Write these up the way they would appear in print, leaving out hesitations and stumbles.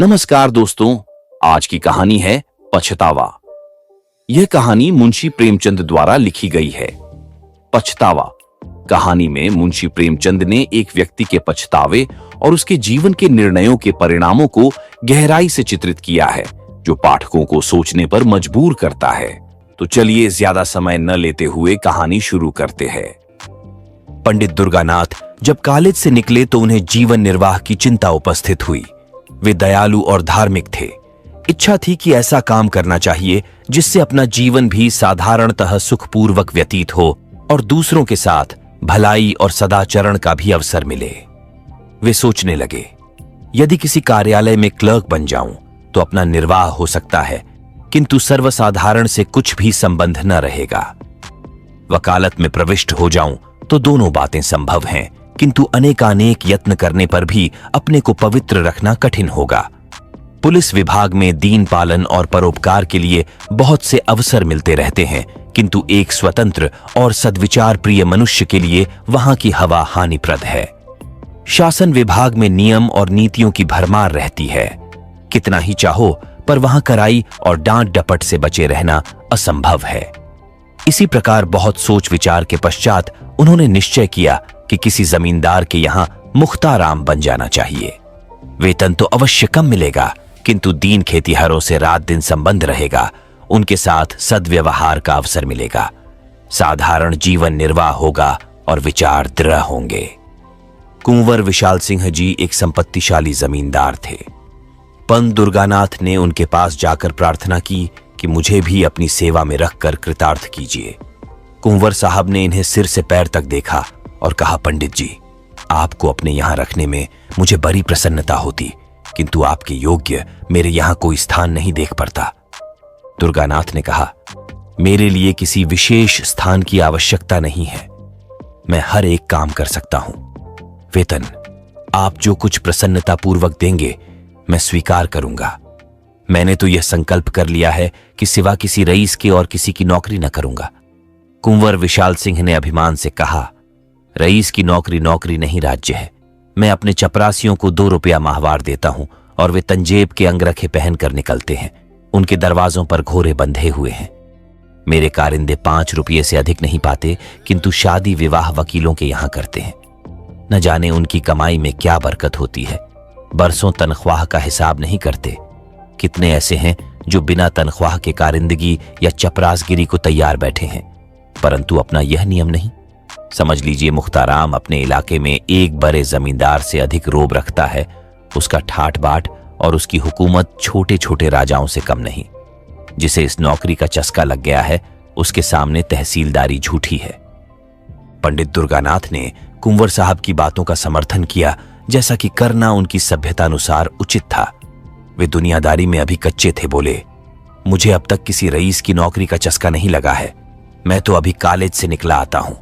नमस्कार दोस्तों, आज की कहानी है पछतावा। यह कहानी मुंशी प्रेमचंद द्वारा लिखी गई है। पछतावा कहानी में मुंशी प्रेमचंद ने एक व्यक्ति के पछतावे और उसके जीवन के निर्णयों के परिणामों को गहराई से चित्रित किया है, जो पाठकों को सोचने पर मजबूर करता है। तो चलिए ज्यादा समय न लेते हुए कहानी शुरू करते हैं। पंडित दुर्गानाथ जब कॉलेज से निकले तो उन्हें जीवन निर्वाह की चिंता उपस्थित हुई। वे दयालु और धार्मिक थे। इच्छा थी कि ऐसा काम करना चाहिए जिससे अपना जीवन भी साधारणतः सुखपूर्वक व्यतीत हो और दूसरों के साथ भलाई और सदाचरण का भी अवसर मिले। वे सोचने लगे, यदि किसी कार्यालय में क्लर्क बन जाऊं तो अपना निर्वाह हो सकता है, किंतु सर्वसाधारण से कुछ भी संबंध न रहेगा। वकालत में प्रविष्ट हो जाऊं तो दोनों बातें संभव हैं, किंतु अनेकानेक यत्न करने पर भी अपने को पवित्र रखना कठिन होगा। पुलिस विभाग में दीन पालन और परोपकार के लिए बहुत से अवसर मिलते रहते हैं, किंतु एक स्वतंत्र और सद्विचार प्रिय मनुष्य के लिए वहां की हवा हानिप्रद है। शासन विभाग में नियम और नीतियों की भरमार रहती है। कितना ही चाहो पर वहां कराई और डांट डपट से बचे रहना असंभव है। इसी प्रकार बहुत सोच विचार के पश्चात उन्होंने निश्चय किया कि किसी जमींदार के यहां मुख्ताराम बन जाना चाहिए। वेतन तो अवश्य कम मिलेगा, किंतु दीन खेतीहरों से रात दिन संबंध रहेगा, उनके साथ सद्व्यवहार का अवसर मिलेगा, साधारण जीवन निर्वाह होगा और विचार दृढ़ होंगे। कुंवर विशाल सिंह जी एक संपत्तिशाली जमींदार थे। पंत दुर्गानाथ ने उनके पास जाकर प्रार्थना की कि मुझे भी अपनी सेवा में रखकर कृतार्थ कीजिए। कुंवर साहब ने इन्हें सिर से पैर तक देखा और कहा, पंडित जी, आपको अपने यहां रखने में मुझे बड़ी प्रसन्नता होती, किंतु आपके योग्य मेरे यहां कोई स्थान नहीं देख पड़ता। दुर्गानाथ ने कहा, मेरे लिए किसी विशेष स्थान की आवश्यकता नहीं है, मैं हर एक काम कर सकता हूं। वेतन आप जो कुछ प्रसन्नता पूर्वक देंगे मैं स्वीकार करूंगा। मैंने तो यह संकल्प कर लिया है कि सिवा किसी रईस के और किसी की नौकरी न करूंगा। कुंवर विशाल सिंह ने अभिमान से कहा, रईस की नौकरी नहीं राज्य है। मैं अपने चपरासियों को 2 रुपया माहवार देता हूं और वे तंजेब के अंगरखे पहनकर निकलते हैं। उनके दरवाजों पर घोड़े बंधे हुए हैं। मेरे कारिंदे 5 रुपये से अधिक नहीं पाते, किंतु शादी विवाह वकीलों के यहां करते हैं। न जाने उनकी कमाई में क्या बरकत होती है। बरसों तनख्वाह का हिसाब नहीं करते। कितने ऐसे हैं जो बिना तनख्वाह के कारिंदगी या चपरासगिरी को तैयार बैठे हैं, परंतु अपना यह नियम नहीं। समझ लीजिए, मुख्ताराम अपने इलाके में एक बड़े जमींदार से अधिक रोब रखता है। उसका ठाट बाट और उसकी हुकूमत छोटे छोटे राजाओं से कम नहीं। जिसे इस नौकरी का चस्का लग गया है, उसके सामने तहसीलदारी झूठी है। पंडित दुर्गानाथ ने कुंवर साहब की बातों का समर्थन किया, जैसा कि करना उनकी सभ्यतानुसार उचित था। वे दुनियादारी में अभी कच्चे थे। बोले, मुझे अब तक किसी रईस की नौकरी का चस्का नहीं लगा है। मैं तो अभी कॉलेज से निकला आता हूं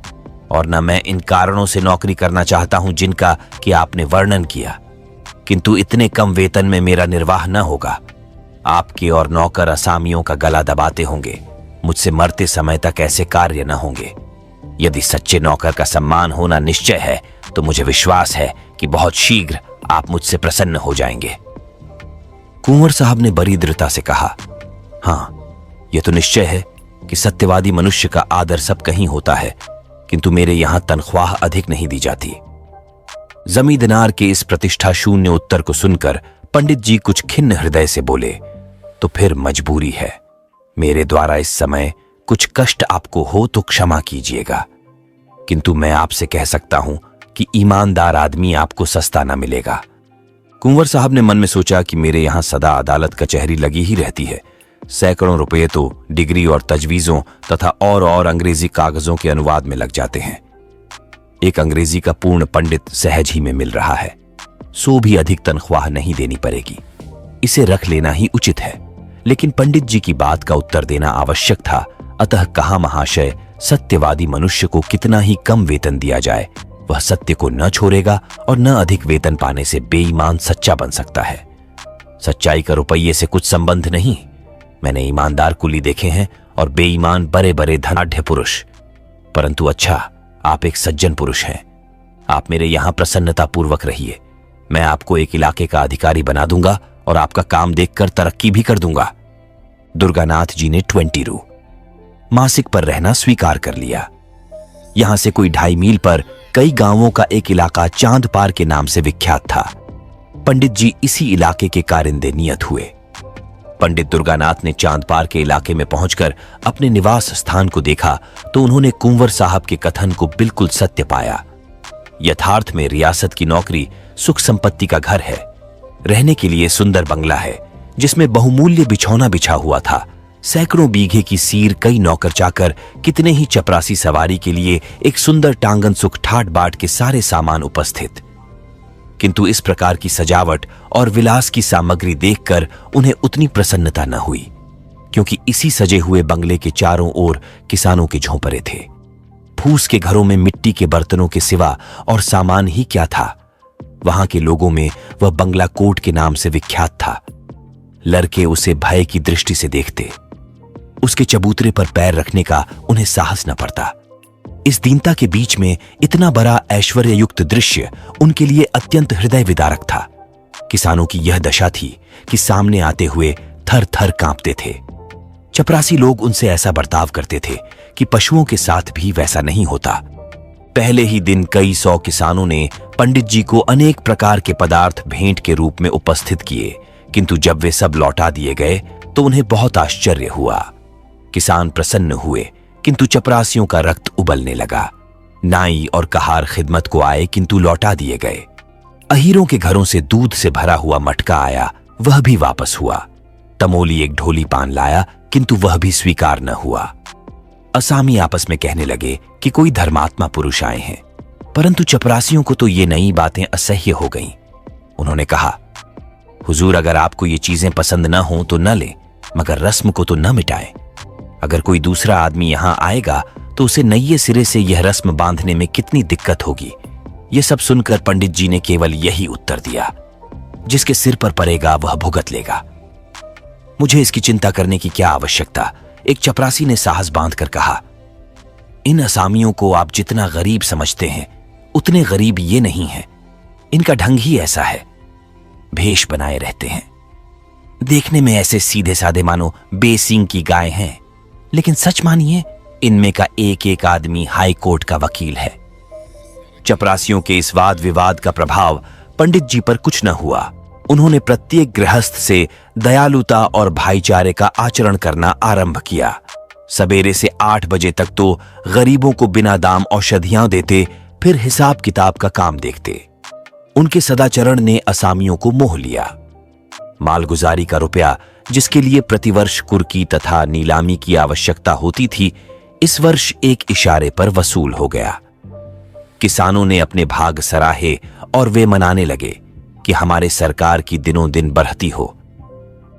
और न मैं इन कारणों से नौकरी करना चाहता हूं जिनका कि आपने वर्णन किया, किंतु इतने कम वेतन में मेरा निर्वाह न होगा। आपके और नौकर असामियों का गला दबाते होंगे, मुझसे मरते समय तक ऐसे कार्य न होंगे। यदि सच्चे नौकर का सम्मान होना निश्चय है तो मुझे विश्वास है कि बहुत शीघ्र आप मुझसे प्रसन्न हो जाएंगे। कुंवर साहब ने बड़ी दृढ़ता से कहा, हां, यह तो निश्चय है कि सत्यवादी मनुष्य का आदर सब कहीं होता है, किंतु मेरे यहां तनख्वाह अधिक नहीं दी जाती। जमींदार के इस प्रतिष्ठा शून्य उत्तर को सुनकर पंडित जी कुछ खिन्न हृदय से बोले, तो फिर मजबूरी है। मेरे द्वारा इस समय कुछ कष्ट आपको हो तो क्षमा कीजिएगा, किंतु मैं आपसे कह सकता हूं कि ईमानदार आदमी आपको सस्ता ना मिलेगा। कुंवर साहब ने मन में सोचा कि मेरे यहां सदा अदालत कचहरी लगी ही रहती है। सैकड़ों रुपये तो डिग्री और तजवीजों तथा और अंग्रेजी कागजों के अनुवाद में लग जाते हैं। एक अंग्रेजी का पूर्ण पंडित सहज ही में मिल रहा है, सो भी अधिक तनख्वाह नहीं देनी पड़ेगी। इसे रख लेना ही उचित है। लेकिन पंडित जी की बात का उत्तर देना आवश्यक था। अतः कहा, महाशय, सत्यवादी मनुष्य को कितना ही कम वेतन दिया जाए, वह सत्य को न छोड़ेगा और न अधिक वेतन पाने से बेईमान सच्चा बन सकता है। सच्चाई का रुपये से कुछ संबंध नहीं। मैंने ईमानदार कुली देखे हैं और बेईमान बड़े बड़े धनाढ्य पुरुष, परंतु अच्छा, आप एक सज्जन पुरुष हैं। आप मेरे यहां प्रसन्नता पूर्वक रहिए। मैं आपको एक इलाके का अधिकारी बना दूंगा और आपका काम देखकर तरक्की भी कर दूंगा। दुर्गानाथ जी ने 20 रू मासिक पर रहना स्वीकार कर लिया। यहां से कोई 2.5 मील पर कई गांवों का एक इलाका चांदपार के नाम से विख्यात था। पंडित जी इसी इलाके के कारिंदे नियत हुए। पंडित दुर्गानाथ ने चांदपार के इलाके में पहुंचकर अपने निवास स्थान को देखा तो उन्होंने कुंवर साहब के कथन को बिल्कुल सत्य पाया। यथार्थ में रियासत की नौकरी सुख संपत्ति का घर है। रहने के लिए सुंदर बंगला है जिसमें बहुमूल्य बिछौना बिछा हुआ था। सैकड़ों बीघे की सीर, कई नौकर चाकर, कितने ही चपरासी सवारी के लिए एक सुंदर टांगन सुख ठाट बाट के सारे सामान उपस्थित। किंतु इस प्रकार की सजावट और विलास की सामग्री देखकर उन्हें उतनी प्रसन्नता न हुई, क्योंकि इसी सजे हुए बंगले के चारों ओर किसानों के झोंपड़े थे। फूस के घरों में मिट्टी के बर्तनों के सिवा और सामान ही क्या था। वहां के लोगों में वह बंगला कोट के नाम से विख्यात था। लड़के उसे भय की दृष्टि से देखते। उसके चबूतरे पर पैर रखने का उन्हें साहस न पड़ता। इस दीनता के बीच में इतना बड़ा ऐश्वर्ययुक्त दृश्य उनके लिए अत्यंत हृदय विदारक था। किसानों की यह दशा थी कि सामने आते हुए थर थर कांपते थे। चपरासी लोग उनसे ऐसा बर्ताव करते थे कि पशुओं के साथ भी वैसा नहीं होता। पहले ही दिन कई 100 किसानों ने पंडित जी को अनेक प्रकार के पदार्थ भेंट के रूप में उपस्थित किए, किंतु जब वे सब लौटा दिए गए तो उन्हें बहुत आश्चर्य हुआ। किसान प्रसन्न हुए, किंतु चपरासियों का रक्त उबलने लगा। नाई और कहार खिदमत को आए, किंतु लौटा दिए गए। अहीरों के घरों से दूध से भरा हुआ मटका आया, वह भी वापस हुआ। तमोली एक ढोली पान लाया, किंतु वह भी स्वीकार न हुआ। असामी आपस में कहने लगे कि कोई धर्मात्मा पुरुष आए हैं, परंतु चपरासियों को तो ये नई बातें असह्य हो गईं। उन्होंने कहा, हुजूर, अगर आपको ये चीजें पसंद न हो तो न लें, मगर रस्म को तो न मिटाएं। अगर कोई दूसरा आदमी यहां आएगा तो उसे नये सिरे से यह रस्म बांधने में कितनी दिक्कत होगी। यह सब सुनकर पंडित जी ने केवल यही उत्तर दिया, जिसके सिर पर पड़ेगा वह भुगत लेगा। मुझे इसकी चिंता करने की क्या आवश्यकता, एक चपरासी ने साहस बांधकर कहा। इन असामियों को आप जितना गरीब समझते हैं उतने गरीब ये नहीं हैं। इनका ढंग ही ऐसा है, भेष बनाए रहते हैं। देखने में ऐसे सीधे साधे मानो बेसींग की गाय हैं, लेकिन सच मानिए इनमें का एक एक आदमी हाई कोर्ट का वकील है। चपरासियों के इस वाद विवाद का प्रभाव पंडित जी पर कुछ न हुआ। उन्होंने प्रत्येक गृहस्थ से दयालुता और भाईचारे का आचरण करना आरंभ किया। सवेरे से 8 बजे तक तो गरीबों को बिना दाम औषधियां देते, फिर हिसाब किताब का काम देखते। उनके सदाचरण ने असामियों को मोह लिया। मालगुजारी का रुपया, जिसके लिए प्रतिवर्ष कुर्की तथा नीलामी की आवश्यकता होती थी, इस वर्ष एक इशारे पर वसूल हो गया। किसानों ने अपने भाग सराहे और वे मनाने लगे कि हमारे सरकार की दिनों दिन बढ़ती हो।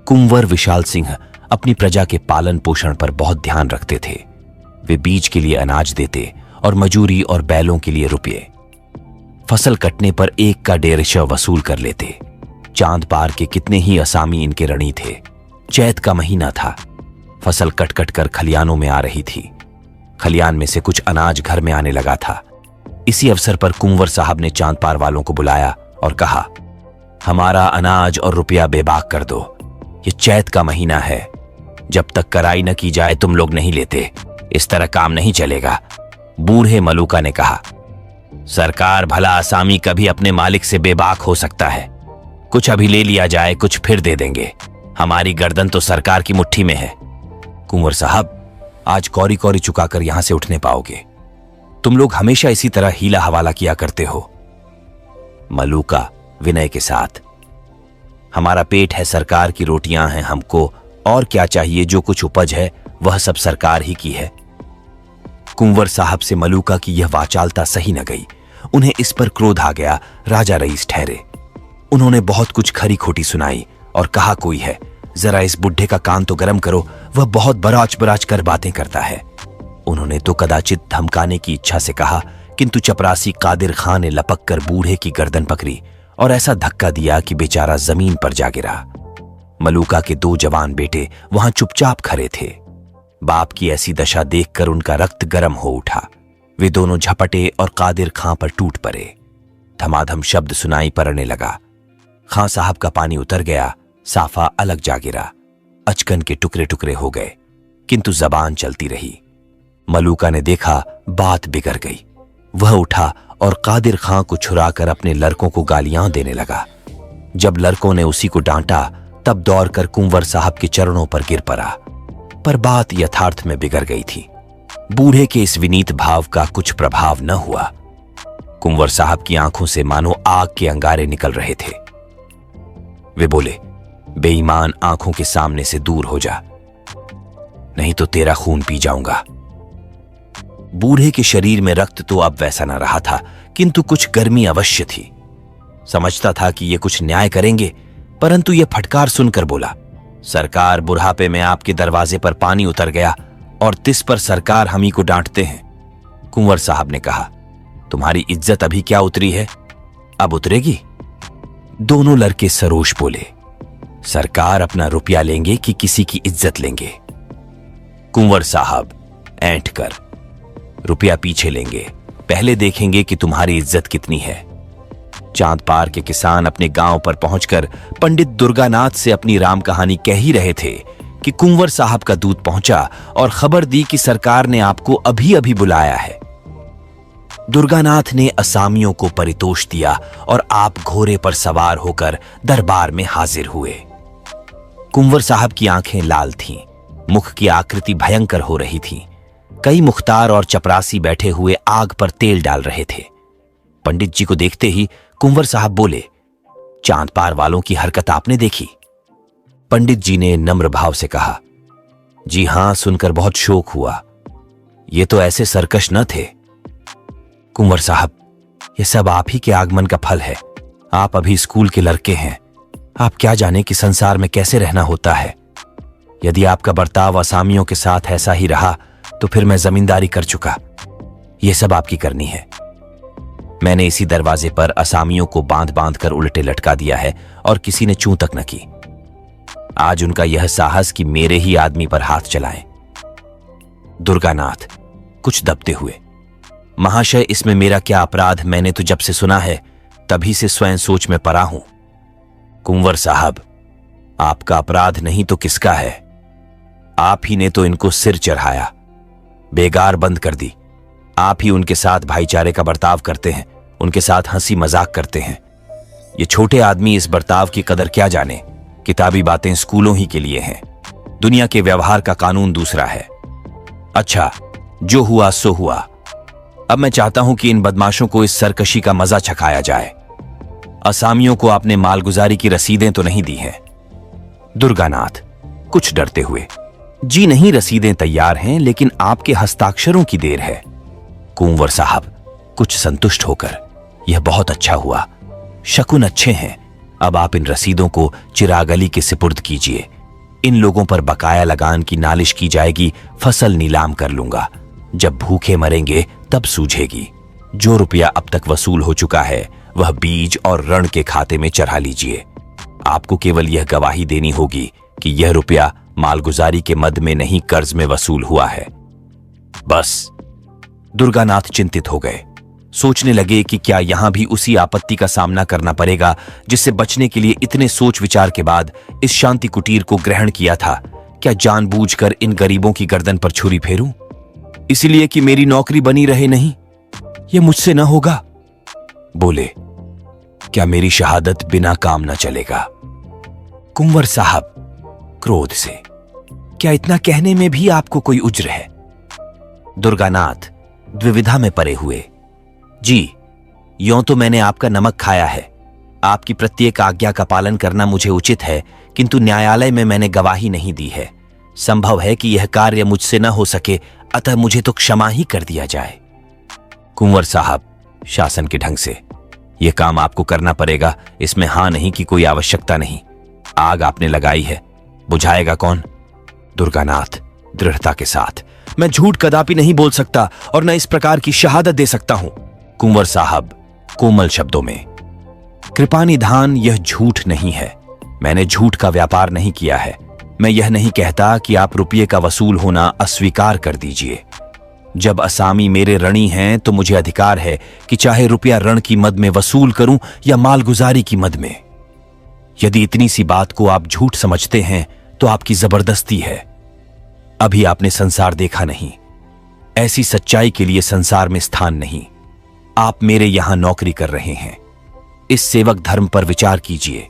कुंवर विशाल सिंह अपनी प्रजा के पालन पोषण पर बहुत ध्यान रखते थे। वे बीज के लिए अनाज देते और मजूरी और बैलों के लिए रुपये। फसल कटने पर 1 का 1.5 वसूल कर लेते। चांद पार के कितने ही असामी इनके ऋणी थे। चैत का महीना था। फसल कट कट कर खलियानों में आ रही थी। खलियान में से कुछ अनाज घर में आने लगा था। इसी अवसर पर कुंवर साहब ने चांद पार वालों को बुलाया और कहा, हमारा अनाज और रुपया बेबाक कर दो। ये चैत का महीना है, जब तक कराई न की जाए तुम लोग नहीं लेते। इस तरह काम नहीं चलेगा। बूढ़े मलूका ने कहा, सरकार भला असामी कभी अपने मालिक से बेबाक हो सकता है। कुछ अभी ले लिया जाए, कुछ फिर दे देंगे। हमारी गर्दन तो सरकार की मुट्ठी में है। कुंवर साहब, आज कौरी कौरी चुकाकर यहां से उठने पाओगे। तुम लोग हमेशा इसी तरह हीला हवाला किया करते हो। मलूका विनय के साथ, हमारा पेट है, सरकार की रोटियां हैं हमको, और क्या चाहिए। जो कुछ उपज है वह सब सरकार ही की है। कुंवर साहब से मलूका की यह वाचालता सही न गई। उन्हें इस पर क्रोध आ गया। राजा रईस ठहरे। उन्होंने बहुत कुछ खरी खोटी सुनाई और कहा, कोई है, जरा इस बुढ़े का कान तो गर्म करो, वह बहुत बराच बराच कर बातें करता है। उन्होंने तो कदाचित धमकाने की इच्छा से कहा, किंतु चपरासी कादिर खान ने लपक कर बूढ़े की गर्दन पकड़ी और ऐसा धक्का दिया कि बेचारा जमीन पर जा गिरा। मलूका के 2 जवान बेटे वहां चुपचाप खड़े थे। बाप की ऐसी दशा देखकर उनका रक्त गर्म हो उठा। वे दोनों झपटे और कादिर खां पर टूट पड़े। धमाधम शब्द सुनाई पड़ने लगा। खां साहब का पानी उतर गया साफा अलग जा गिरा, अचकन के टुकड़े टुकड़े हो गए, किंतु जबान चलती रही। मलूका ने देखा बात बिगड़ गई। वह उठा और कादिर खां को छुराकर अपने लड़कों को गालियां देने लगा। जब लड़कों ने उसी को डांटा तब दौड़कर कुंवर साहब के चरणों पर गिर पड़ा। पर बात यथार्थ में बिगड़ गई थी। बूढ़े के इस विनीत भाव का कुछ प्रभाव न हुआ। कुंवर साहब की आंखों से मानो आग के अंगारे निकल रहे थे। वे बोले, बेईमान, आंखों के सामने से दूर हो जा, नहीं तो तेरा खून पी जाऊंगा। बूढ़े के शरीर में रक्त तो अब वैसा न रहा था, किंतु कुछ गर्मी अवश्य थी। समझता था कि ये कुछ न्याय करेंगे, परंतु यह फटकार सुनकर बोला, सरकार, बुढ़ापे में आपके दरवाजे पर पानी उतर गया और तिस पर सरकार हम ही को डांटते हैं। कुंवर साहब ने कहा, तुम्हारी इज्जत अभी क्या उतरी है, अब उतरेगी। दोनों लड़के सरोष बोले, सरकार अपना रुपया लेंगे कि किसी की इज्जत लेंगे। कुंवर साहब ऐंठ कर, रुपया पीछे लेंगे, पहले देखेंगे कि तुम्हारी इज्जत कितनी है। चांद पार के किसान अपने गांव पर पहुंचकर पंडित दुर्गानाथ से अपनी राम कहानी कह ही रहे थे कि कुंवर साहब का दूत पहुंचा और खबर दी कि सरकार ने आपको अभी अभी बुलाया है। दुर्गानाथ ने असामियों को परितोष दिया और आप घोड़े पर सवार होकर दरबार में हाजिर हुए। कुंवर साहब की आंखें लाल थीं, मुख की आकृति भयंकर हो रही थी। कई मुख्तार और चपरासी बैठे हुए आग पर तेल डाल रहे थे। पंडित जी को देखते ही कुंवर साहब बोले, चांद पार वालों की हरकत आपने देखी? पंडित जी ने नम्र भाव से कहा, जी हां, सुनकर बहुत शोक हुआ। ये तो ऐसे सरकश न थे। कुंवर साहब, ये सब आप ही के आगमन का फल है। आप अभी स्कूल के लड़के हैं, आप क्या जाने कि संसार में कैसे रहना होता है। यदि आपका बर्ताव असामियों के साथ ऐसा ही रहा तो फिर मैं जमींदारी कर चुका। यह सब आपकी करनी है। मैंने इसी दरवाजे पर असामियों को बांध बांध कर उल्टे लटका दिया है और किसी ने चूं तक न की। आज उनका यह साहस कि मेरे ही आदमी पर हाथ चलाएं। दुर्गानाथ कुछ दबते हुए, महाशय, इसमें मेरा क्या अपराध? मैंने तो जब से सुना है तभी से स्वयं सोच में पड़ा हूं। कुंवर साहब, आपका अपराध नहीं तो किसका है? आप ही ने तो इनको सिर चढ़ाया, बेगार बंद कर दी। आप ही उनके साथ भाईचारे का बर्ताव करते हैं, उनके साथ हंसी मजाक करते हैं। ये छोटे आदमी इस बर्ताव की कदर क्या जाने। किताबी बातें स्कूलों ही के लिए हैं, दुनिया के व्यवहार का कानून दूसरा है। अच्छा, जो हुआ सो हुआ। अब मैं चाहता हूं कि इन बदमाशों को इस सरकशी का मजा चखाया जाए। असामियों को आपने मालगुजारी की रसीदें तो नहीं दी हैं? दुर्गानाथ कुछ डरते हुए, जी नहीं, रसीदें तैयार हैं, लेकिन आपके हस्ताक्षरों की देर है। कुंवर साहब कुछ संतुष्ट होकर, यह बहुत अच्छा हुआ, शकुन अच्छे हैं। अब आप इन रसीदों को चिराग अली के सिपुर्द कीजिए। इन लोगों पर बकाया लगान की नालिश की जाएगी, फसल नीलाम कर लूंगा। जब भूखे मरेंगे तब सूझेगी। जो रुपया अब तक वसूल हो चुका है वह बीज और रण के खाते में चढ़ा लीजिए। आपको केवल यह गवाही देनी होगी कि यह रुपया मालगुजारी के मद में नहीं, कर्ज में वसूल हुआ है। बस। दुर्गानाथ चिंतित हो गए। सोचने लगे कि क्या यहां भी उसी आपत्ति का सामना करना पड़ेगा जिससे बचने के लिए इतने सोच विचार के बाद इस शांति कुटीर को ग्रहण किया था। क्या जानबूझकर इन गरीबों की गर्दन पर छुरी फेरूं, इसलिए कि मेरी नौकरी बनी रहे? नहीं, यह मुझसे न होगा। बोले, क्या मेरी शहादत बिना काम न चलेगा? कुंवर साहब क्रोध से, क्या इतना कहने में भी आपको कोई उज्र है? दुर्गानाथ द्विविधा में पड़े हुए, जी, यों तो मैंने आपका नमक खाया है। आपकी प्रत्येक आज्ञा का पालन करना मुझे उचित है, किंतु न्यायालय में मैंने गवाही नहीं दी है। संभव है कि यह कार्य मुझसे न हो सके, अतः मुझे तो क्षमा ही कर दिया जाए। कुंवर साहब शासन के ढंग से, यह काम आपको करना पड़ेगा, इसमें हां नहीं की कोई आवश्यकता नहीं। आग आपने लगाई है, बुझाएगा कौन? दुर्गानाथ दृढ़ता के साथ, मैं झूठ कदापि नहीं बोल सकता और न इस प्रकार की शहादत दे सकता हूं। कुंवर साहब कोमल शब्दों में, कृपा निधान, यह झूठ नहीं है। मैंने झूठ का व्यापार नहीं किया है। मैं यह नहीं कहता कि आप रुपये का वसूल होना अस्वीकार कर दीजिए। जब असामी मेरे ऋणी हैं तो मुझे अधिकार है कि चाहे रुपया ऋण की मद में वसूल करूं या मालगुजारी की मद में। यदि इतनी सी बात को आप झूठ समझते हैं तो आपकी जबरदस्ती है। अभी आपने संसार देखा नहीं। ऐसी सच्चाई के लिए संसार में स्थान नहीं। आप मेरे यहां नौकरी कर रहे हैं। इस सेवक धर्म पर विचार कीजिए।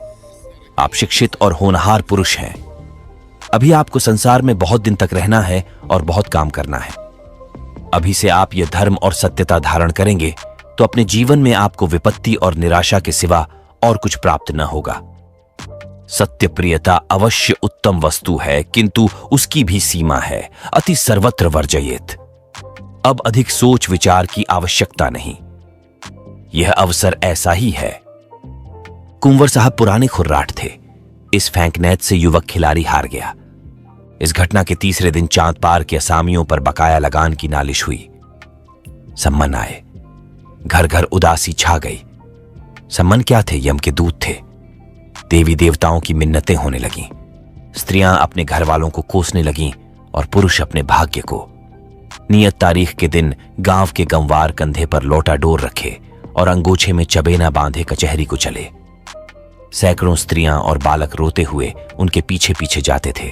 आप शिक्षित और होनहार पुरुष हैं। अभी आपको संसार में बहुत दिन तक रहना है और बहुत काम करना है। अभी से आप यह धर्म और सत्यता धारण करेंगे तो अपने जीवन में आपको विपत्ति और निराशा के सिवा और कुछ प्राप्त न होगा। सत्य प्रियता अवश्य उत्तम वस्तु है, किंतु उसकी भी सीमा है। अति सर्वत्र वर्जयेत। अब अधिक सोच विचार की आवश्यकता नहीं। यह अवसर ऐसा ही है। कुंवर साहब पुराने खुर्राट थे। इस फेंकनैत से युवक खिलाड़ी हार गया। इस घटना के तीसरे दिन चांद पार के असामियों पर बकाया लगान की नालिश हुई। सम्मन आए। घर घर उदासी छा गई। सम्मन क्या थे? यम के दूत थे। देवी देवताओं की मिन्नतें होने लगीं। स्त्रियां अपने घर वालों को कोसने लगीं और पुरुष अपने भाग्य को। नियत तारीख के दिन गांव के गंवार कंधे पर लोटा डोर रखे और अंगोछे में चबेना बांधे कचहरी को चले। सैकड़ों स्त्रियां और बालक रोते हुए उनके पीछे पीछे जाते थे,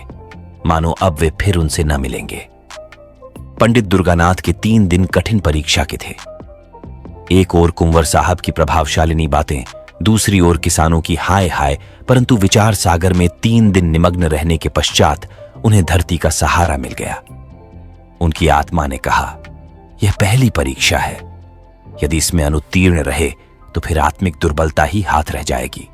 मानो अब वे फिर उनसे न मिलेंगे। पंडित दुर्गानाथ के 3 दिन कठिन परीक्षा के थे। एक ओर कुंवर साहब की प्रभावशालिनी बातें, दूसरी ओर किसानों की हाय हाय, परंतु विचार सागर में 3 दिन निमग्न रहने के पश्चात उन्हें धरती का सहारा मिल गया। उनकी आत्मा ने कहा, यह पहली परीक्षा है। यदि इसमें अनुत्तीर्ण रहे तो फिर आत्मिक दुर्बलता ही हाथ रह जाएगी।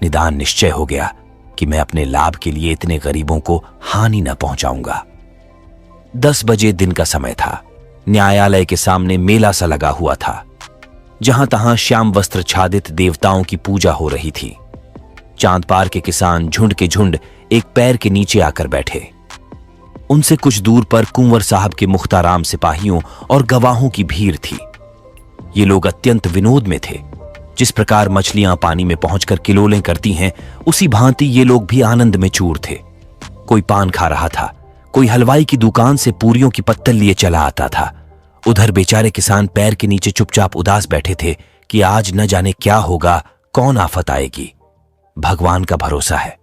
निदान निश्चय हो गया कि मैं अपने लाभ के लिए इतने गरीबों को हानि न पहुंचाऊंगा। 10 बजे दिन का समय था। न्यायालय के सामने मेला सा लगा हुआ था। जहां तहां श्याम वस्त्र छादित देवताओं की पूजा हो रही थी। चांद पार के किसान झुंड के झुंड एक पैर के नीचे आकर बैठे। उनसे कुछ दूर पर कुंवर साहब के मुख्ताराम सिपाहियों और गवाहों की भीड़ थी। ये लोग अत्यंत विनोद में थे। जिस प्रकार मछलियां पानी में पहुंचकर किलोलें करती हैं, उसी भांति ये लोग भी आनंद में चूर थे। कोई पान खा रहा था, कोई हलवाई की दुकान से पूरियों की पत्तल लिए चला आता था। उधर बेचारे किसान पैर के नीचे चुपचाप उदास बैठे थे कि आज न जाने क्या होगा, कौन आफत आएगी। भगवान का भरोसा है।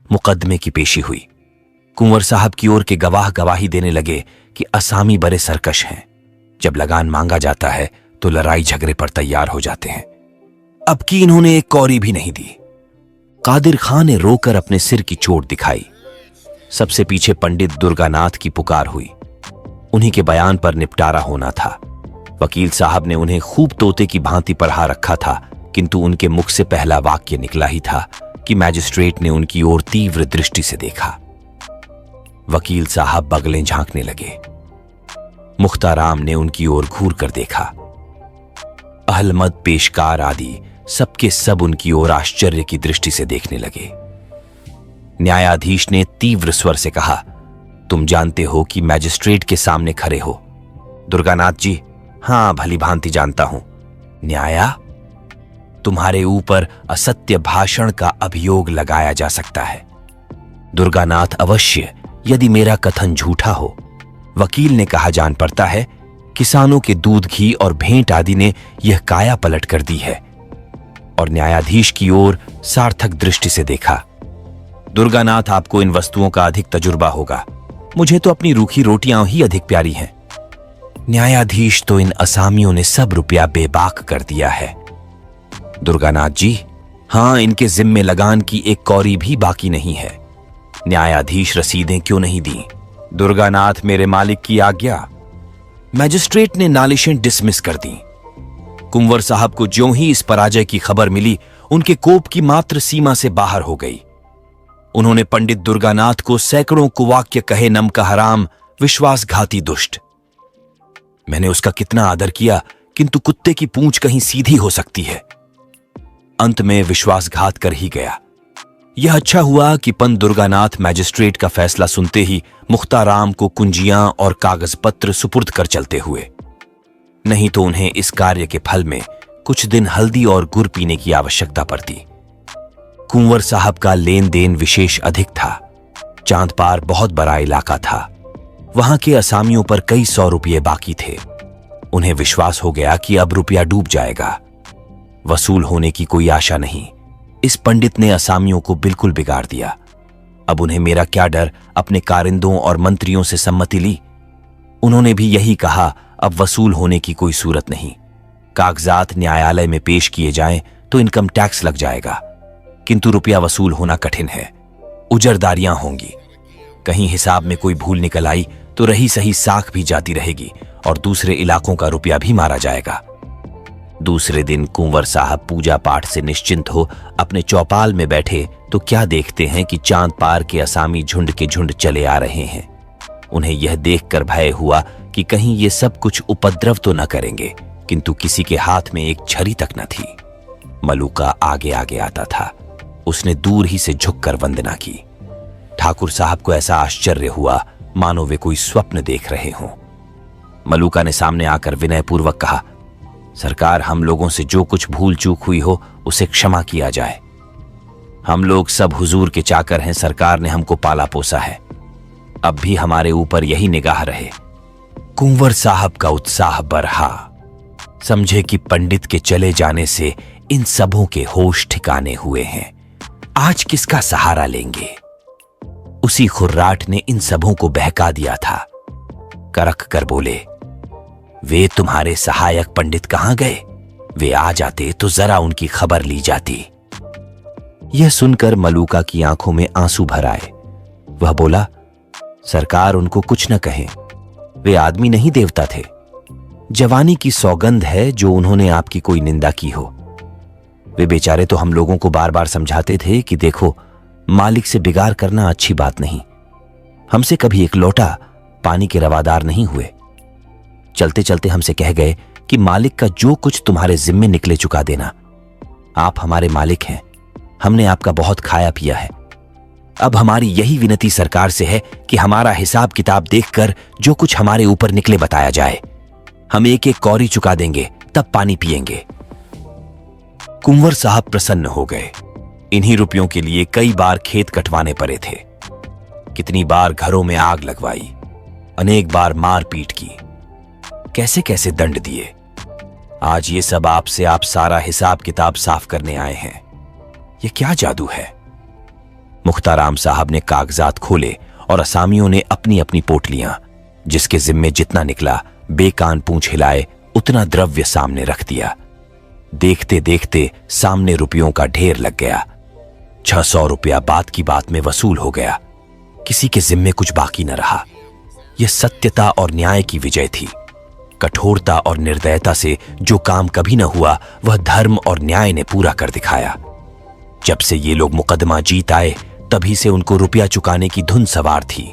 मुकदमे की पेशी हुई। कुंवर साहब की ओर के गवाह गवाही देने लगे कि असामी बड़े सरकश हैं। जब लगान मांगा जाता है तो लड़ाई झगड़े पर तैयार हो जाते हैं। अब की इन्होंने एक कौरी भी नहीं दी। कादिर खां ने रोकर अपने सिर की चोट दिखाई। सबसे पीछे पंडित दुर्गानाथ की पुकार हुई। उन्हीं के बयान पर निपटारा होना था। वकील साहब ने उन्हें खूब तोते की भांति पढ़ा रखा था, किंतु उनके मुख से पहला वाक्य निकला ही था कि मैजिस्ट्रेट ने उनकी ओर तीव्र दृष्टि से देखा। वकील साहब बगलें झांकने लगे। मुख्ताराम ने उनकी ओर घूर कर देखा। अहलमद पेशकार आदि सबके सब उनकी ओर आश्चर्य की दृष्टि से देखने लगे। न्यायाधीश ने तीव्र स्वर से कहा, तुम जानते हो कि मैजिस्ट्रेट के सामने खड़े हो। दुर्गानाथ जी, हां, भली भांति जानता हूं। न्याया, तुम्हारे ऊपर असत्य भाषण का अभियोग लगाया जा सकता है। दुर्गानाथ, अवश्य, यदि मेरा कथन झूठा हो। वकील ने कहा, जान पड़ता है किसानों के दूध घी और भेंट आदि ने यह काया पलट कर दी है। और न्यायाधीश की ओर सार्थक दृष्टि से देखा। दुर्गानाथ, आपको इन वस्तुओं का अधिक तजुर्बा होगा। मुझे तो अपनी रूखी रोटियां ही अधिक प्यारी हैं। न्यायाधीश, तो इन असामियों ने सब रुपया बेबाक कर दिया है। दुर्गानाथ जी, हां, इनके जिम्मे लगान की एक कौरी भी बाकी नहीं है। न्यायाधीश, रसीदें क्यों नहीं दी? दुर्गानाथ, मेरे मालिक की आज्ञा। मैजिस्ट्रेट ने नालिशें डिसमिस कर दी। कुंवर साहब को ज्यों ही इस पराजय की खबर मिली, उनके कोप की मात्र सीमा से बाहर हो गई। उन्होंने पंडित दुर्गानाथ को सैकड़ों कुवाक्य कहे, नम का हराम, विश्वासघाती दुष्ट। मैंने उसका कितना आदर किया, किंतु कुत्ते की पूंछ कहीं सीधी हो सकती है। अंत में विश्वासघात कर ही गया। यह अच्छा हुआ कि पंत दुर्गानाथ मैजिस्ट्रेट का फैसला सुनते ही मुख्ताराम को कुंजियां और कागज पत्र सुपुर्द कर चलते हुए। नहीं तो उन्हें इस कार्य के फल में कुछ दिन हल्दी और गुड़ पीने की आवश्यकता पड़ती। कुंवर साहब का लेन देन विशेष अधिक था। चांद पार बहुत बड़ा इलाका था। वहां के असामियों पर कई 100 रुपये बाकी थे। उन्हें विश्वास हो गया कि अब रुपया डूब जाएगा। वसूल होने की कोई आशा नहीं। इस पंडित ने असामियों को बिल्कुल बिगाड़ दिया। अब उन्हें मेरा क्या डर, अपने कारिंदों और मंत्रियों से सम्मति ली। उन्होंने भी यही कहा, अब वसूल होने की कोई सूरत नहीं। कागजात न्यायालय में पेश किए जाएं तो इनकम टैक्स लग जाएगा, किंतु रुपया वसूल होना कठिन है। उजरदारियां होंगी, कहीं हिसाब में कोई भूल निकल आई तो रही सही साख भी जाती रहेगी और दूसरे इलाकों का रुपया भी मारा जाएगा। दूसरे दिन कुंवर साहब पूजा पाठ से निश्चिंत हो अपने चौपाल में बैठे तो क्या देखते हैं कि चांद पार के असामी झुंड के झुंड चले आ रहे हैं। उन्हें यह देखकर भय हुआ कि कहीं ये सब कुछ उपद्रव तो न करेंगे, किंतु किसी के हाथ में एक छरी तक न थी। मलूका आगे आगे आता था। उसने दूर ही से झुककर वंदना की। ठाकुर साहब को ऐसा आश्चर्य हुआ मानो वे कोई स्वप्न देख रहे हों। मलूका ने सामने आकर विनयपूर्वक कहा, सरकार, हम लोगों से जो कुछ भूल चूक हुई हो उसे क्षमा किया जाए। हम लोग सब हुजूर के चाकर हैं, सरकार ने हमको पाला पोसा है, अब भी हमारे ऊपर यही निगाह रहे। कुंवर साहब का उत्साह बढ़ा। समझे कि पंडित के चले जाने से इन सबों के होश ठिकाने हुए हैं। आज किसका सहारा लेंगे? उसी खुर्राट ने इन सबों को बहका दिया था। करक कर बोले, वे तुम्हारे सहायक पंडित कहां गए? वे आ जाते तो जरा उनकी खबर ली जाती। यह सुनकर मलूका की आंखों में आंसू भर आए। वह बोला, सरकार, उनको कुछ न कहें, वे आदमी नहीं देवता थे। जवानी की सौगंध है जो उन्होंने आपकी कोई निंदा की हो। वे बेचारे तो हम लोगों को बार बार समझाते थे कि देखो, मालिक से बिगाड़ करना अच्छी बात नहीं। हमसे कभी एक लोटा पानी के रवादार नहीं हुए। चलते चलते हमसे कह गए कि मालिक का जो कुछ तुम्हारे जिम्मे निकले चुका देना। आप हमारे मालिक हैं, हमने आपका बहुत खाया पिया है। अब हमारी यही विनती सरकार से है कि हमारा हिसाब किताब देखकर जो कुछ हमारे ऊपर निकले बताया जाए। हम एक एक कौड़ी चुका देंगे, तब पानी पिएंगे। कुंवर साहब प्रसन्न हो गए। इन्हीं रुपयों के लिए कई बार खेत कटवाने पड़े थे। कितनी बार घरों में आग लगवाई, अनेक बार मार पीट की, कैसे कैसे दंड दिए। आज ये सब आपसे आप सारा हिसाब किताब साफ करने आए हैं। ये क्या जादू है? मुख्ताराम साहब ने कागजात खोले और असामियों ने अपनी अपनी पोटलियां, जिसके जिम्मे जितना निकला, बेकान पूंछ हिलाए उतना द्रव्य सामने रख दिया। देखते देखते सामने रुपयों का ढेर लग गया। 600 रुपया बात की बात में वसूल हो गया। किसी के जिम्मे कुछ बाकी न रहा। यह सत्यता और न्याय की विजय थी। कठोरता और निर्दयता से जो काम कभी न हुआ, वह धर्म और न्याय ने पूरा कर दिखाया। जब से ये लोग मुकदमा जीत आए, तभी से उनको रुपया चुकाने की धुन सवार थी।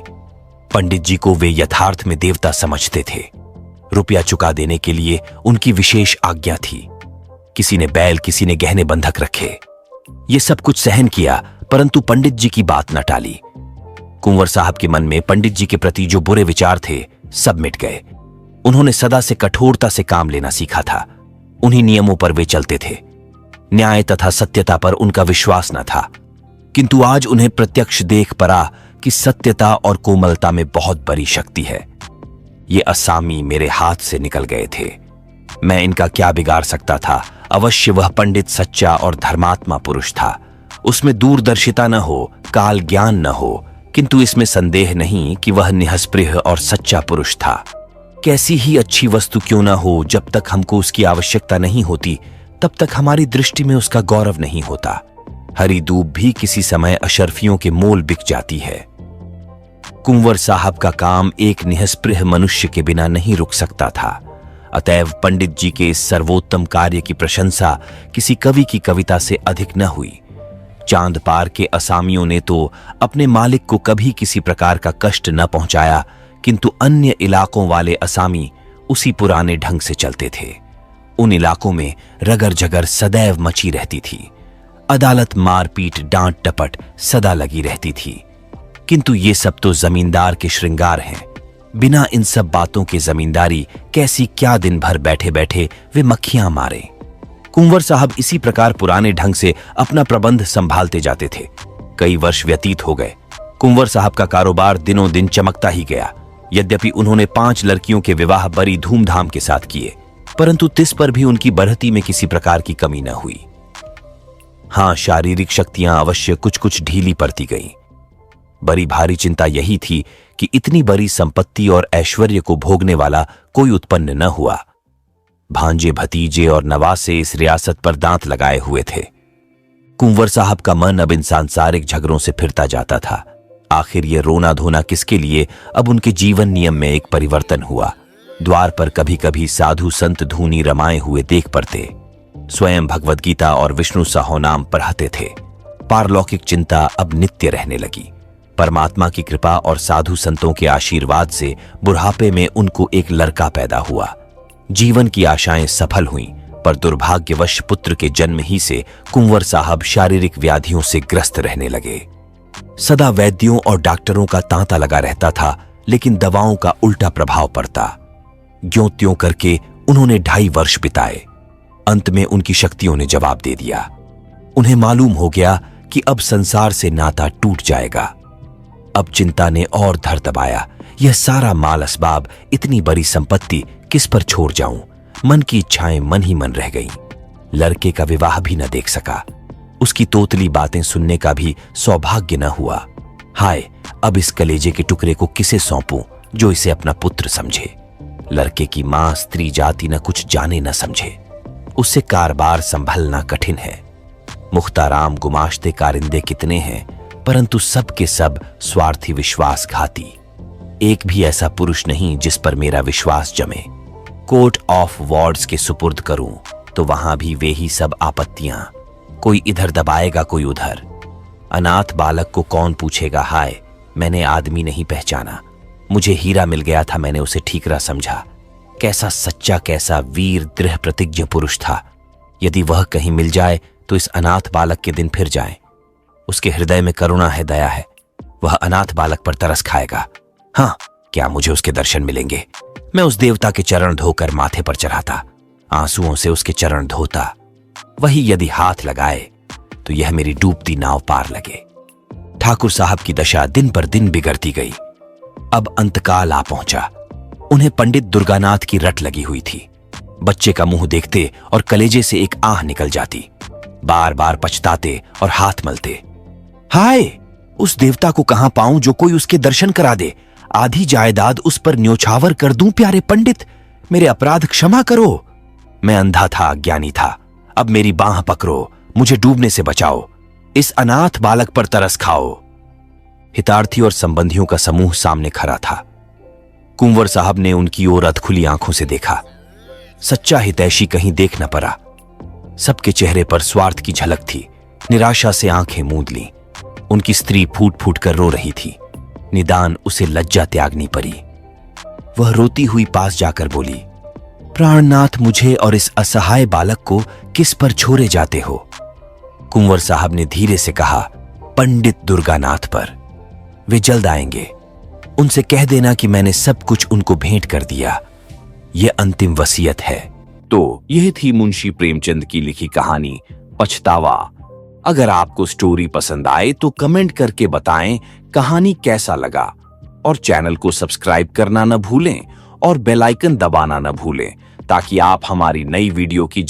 पंडित जी को वे यथार्थ में देवता समझते थे। रुपया चुका देने के लिए उनकी विशेष आज्ञा थी। किसी ने बैल, किसी ने गहने बंधक रखे। ये सब कुछ सहन किया, परंतु पंडित जी की बात न टाली। कुंवर साहब के मन में पंडित जी के प्रति जो बुरे विचार थे, सब मिट गए। उन्होंने सदा से कठोरता से काम लेना सीखा था। उन्हीं नियमों पर वे चलते थे। न्याय तथा सत्यता पर उनका विश्वास न था, किंतु आज उन्हें प्रत्यक्ष देख पड़ा कि सत्यता और कोमलता में बहुत बड़ी शक्ति है। ये असामी मेरे हाथ से निकल गए थे। मैं इनका क्या बिगाड़ सकता था? अवश्य वह पंडित सच्चा और धर्मात्मा पुरुष था। उसमें दूरदर्शिता न हो, काल ज्ञान न हो, किंतु इसमें संदेह नहीं कि वह निःस्पृह और सच्चा पुरुष था। कैसी ही अच्छी वस्तु क्यों न हो, जब तक हमको उसकी आवश्यकता नहीं होती, तब तक हमारी दृष्टि में उसका गौरव नहीं होता। हरी दूब भी किसी समय अशर्फियों के मोल बिक जाती है। कुंवर साहब का काम एक निःस्पृह मनुष्य के बिना नहीं रुक सकता था। अतएव पंडित जी के इस सर्वोत्तम कार्य की प्रशंसा किसी कवि की कविता से अधिक न हुई। चांद पार के असामियों ने तो अपने मालिक को कभी किसी प्रकार का कष्ट न पहुंचाया, किंतु अन्य इलाकों वाले असामी उसी पुराने ढंग से चलते थे। उन इलाकों में रगर जगर सदैव मची रहती थी। अदालत, मारपीट, डांट टपट सदा लगी रहती थी। किंतु ये सब तो जमींदार के श्रृंगार हैं। बिना इन सब बातों के जमींदारी कैसी, क्या दिन भर बैठे बैठे वे मक्खियां मारे। कुंवर साहब इसी प्रकार पुराने ढंग से अपना प्रबंध संभालते जाते थे। कई वर्ष व्यतीत हो गए। कुंवर साहब का कारोबार दिनों दिन चमकता ही गया। यद्यपि उन्होंने 5 लड़कियों के विवाह बड़ी धूमधाम के साथ किए, परंतु तिस पर भी उनकी बढ़ती में किसी प्रकार की कमी न हुई। हाँ, शारीरिक शक्तियां अवश्य कुछ कुछ ढीली पड़ती गईं। बड़ी भारी चिंता यही थी कि इतनी बड़ी संपत्ति और ऐश्वर्य को भोगने वाला कोई उत्पन्न न हुआ। भांजे, भतीजे और नवासे इस रियासत पर दांत लगाए हुए थे। कुंवर साहब का मन अब इन सांसारिक झगड़ों से फिरता जाता था। आखिर ये रोना धोना किसके लिए? अब उनके जीवन नियम में एक परिवर्तन हुआ। द्वार पर कभी कभी साधु संत धूनी रमाए हुए देख पड़ते। स्वयं भगवद गीता और विष्णु सहस्रनाम पढ़ाते थे। पारलौकिक चिंता अब नित्य रहने लगी। परमात्मा की कृपा और साधु संतों के आशीर्वाद से बुढ़ापे में उनको एक लड़का पैदा हुआ। जीवन की आशाएं सफल हुईं, पर दुर्भाग्यवश पुत्र के जन्म ही से कुंवर साहब शारीरिक व्याधियों से ग्रस्त रहने लगे। सदा वैद्यों और डॉक्टरों का तांता लगा रहता था, लेकिन दवाओं का उल्टा प्रभाव पड़ता। ज्यों त्यों करके उन्होंने 2.5 वर्ष बिताए। अंत में उनकी शक्तियों ने जवाब दे दिया। उन्हें मालूम हो गया कि अब संसार से नाता टूट जाएगा। अब चिंता ने और धर दबाया। यह सारा माल असबाब, इतनी बड़ी संपत्ति किस पर छोड़ जाऊं? मन की इच्छाएं मन ही मन रह गईं। लड़के का विवाह भी न देख सका। उसकी तोतली बातें सुनने का भी सौभाग्य न हुआ। हाय, अब इस कलेजे के टुकड़े को किसे सौंपूं जो इसे अपना पुत्र समझे? लड़के की मां स्त्री जाति न कुछ जाने न समझे। उससे कारबार संभलना कठिन है। मुख्ताराम गुमाश्ते कारिंदे कितने हैं, परंतु सब के सब स्वार्थी विश्वासघाती। एक भी ऐसा पुरुष नहीं जिस पर मेरा विश्वास जमे। कोर्ट ऑफ वार्ड्स के सुपुर्द करूं तो वहां भी वे ही सब आपत्तियां। कोई इधर दबाएगा, कोई उधर। अनाथ बालक को कौन पूछेगा? हाय, मैंने आदमी नहीं पहचाना। मुझे हीरा मिल गया था, मैंने उसे ठीकरा समझा। कैसा सच्चा, कैसा वीर दृढ़ प्रतिज्ञ पुरुष था। यदि वह कहीं मिल जाए तो इस अनाथ बालक के दिन फिर जाएं। उसके हृदय में करुणा है, दया है। वह अनाथ बालक पर तरस खाएगा। हाँ, क्या मुझे उसके दर्शन मिलेंगे? मैं उस देवता के चरण धोकर माथे पर चढ़ाता, आंसुओं से उसके चरण धोता। वही यदि हाथ लगाए तो यह मेरी डूबती नाव पार लगे। ठाकुर साहब की दशा दिन पर दिन बिगड़ती गई। अब अंतकाल आ पहुंचा। उन्हें पंडित दुर्गानाथ की रट लगी हुई थी। बच्चे का मुंह देखते और कलेजे से एक आह निकल जाती। बार बार पछताते और हाथ मलते। हाय, उस देवता को कहां पाऊं जो कोई उसके दर्शन करा दे? आधी जायदाद उस पर न्योछावर कर दूं। प्यारे पंडित, मेरे अपराध क्षमा करो। मैं अंधा था, अज्ञानी था। अब मेरी बांह पकड़ो, मुझे डूबने से बचाओ। इस अनाथ बालक पर तरस खाओ। हितार्थी और संबंधियों का समूह सामने खड़ा था। कुंवर साहब ने उनकी ओर अधखुली आंखों से देखा। सच्चा हितैषी कहीं देख न पड़ा। सबके चेहरे पर स्वार्थ की झलक थी। निराशा से आंखें मूंद लीं। उनकी स्त्री फूट फूट कर रो रही थी। निदान उसे लज्जा त्यागनी पड़ी। वह रोती हुई पास जाकर बोली, प्राणनाथ, मुझे और इस असहाय बालक को किस पर छोड़े जाते हो? कुंवर साहब ने धीरे से कहा, पंडित दुर्गानाथ पर। वे जल्द आएंगे। उनसे कह देना कि मैंने सब कुछ उनको भेंट कर दिया। यह अंतिम वसीयत है। तो यह थी मुंशी प्रेमचंद की लिखी कहानी पछतावा। अगर आपको स्टोरी पसंद आए तो कमेंट करके बताएं कहानी कैसा लगा, और चैनल को सब्सक्राइब करना न भूलें और बेल आइकन दबाना न भूलें ताकि आप हमारी नई वीडियो की